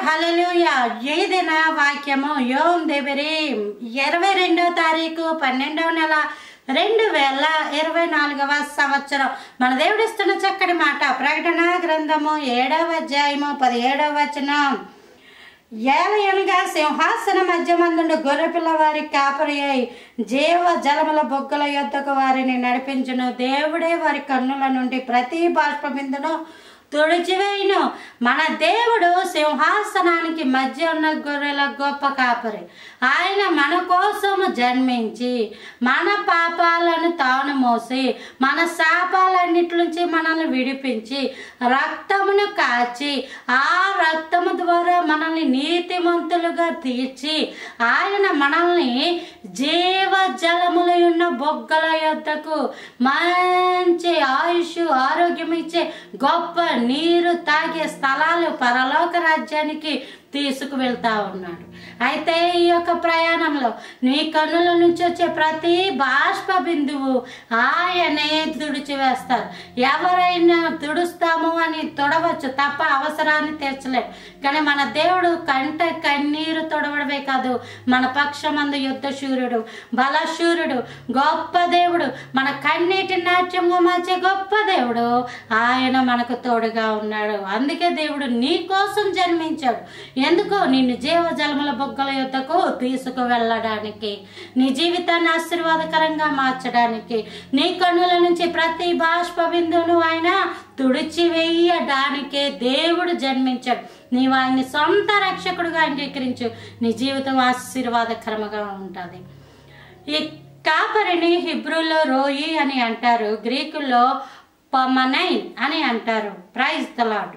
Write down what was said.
హల్లెలూయా. ఈ దిన వాక్యము యోమ్ దేవరి 22వ తారీఖు 12వ నెల 2024వ సంవత్సరం. మన దేవుడిస్తున్న చక్కటి మాట. ప్రకటన గ్రంథము 7వ అధ్యాయము 17వ వచనం. ఏలయనగా సింహాసన మధ్యమందుండు గొర్రెపిల్ల వారి కాపరి అయి జీవ జలముల బొగ్గల యొద్దకు వారిని నడిపించును. దేవుడే వారి కన్నుల నుండి ప్రతి బాష్పబిందును తుడిచివేయును. మన దేవుడు సింహాసనానికి మధ్య ఉన్న గొర్రెల గొప్ప కాపరి. ఆయన మన కోసము జన్మించి మన పాపాలను తాను మోసి మన శాపాలన్నిటి నుంచి మనల్ని విడిపించి రక్తమును కాచి ఆ రక్తము ద్వారా మనల్ని నీతిమంతులుగా తీర్చి ఆయన మనల్ని జీవ జలములు ఉన్న బొగ్గల యొద్దకు మంచి ఆయుష్ ఆరోగ్యం ఇచ్చే గొప్ప నీరు తాగే స్థలాలు పరలోక రాజ్యానికి తీసుకువెళ్తా ఉన్నాడు. అయితే ఈ యొక్క ప్రయాణంలో నీ కన్నుల నుంచి వచ్చే ప్రతి బాష్ప బిందువు ఆయనే తుడిచివేస్తారు. ఎవరైనా తుడుస్తాము అని తొడవచ్చు తప్ప అవసరాన్ని తీర్చలేము. కానీ మన దేవుడు కంట కన్నీరు తొడవడమే కాదు, మన పక్షమందు యుద్ధ శూరుడు, బలశూరుడు, గొప్ప దేవుడు, మన కన్నీటి నాట్యము మార్చే గొప్ప దేవుడు. ఆయన మనకు తోడుగా ఉన్నాడు. అందుకే దేవుడు నీ కోసం జన్మించాడు. ఎందుకు? నిన్ను జీవజలముల బొగ్గల యొద్దకు తీసుకు వెళ్ళడానికి, నీ జీవితాన్ని ఆశీర్వాదకరంగా మార్చడానికి, నీ కన్నుల నుంచి ప్రతి బాష్ప బిందువును ఆయన తుడిచివేయడానికే దేవుడు జన్మించాడు. నీవు ఆయన్ని సొంత రక్షకుడుగా అంగీకరించు, నీ జీవితం ఆశీర్వాదకరంగా ఉంటుంది. ఈ కాపరిని హిబ్రూలో రోయి అని అంటారు, గ్రీకులో పమనైన్ అని అంటారు. Praise the lord.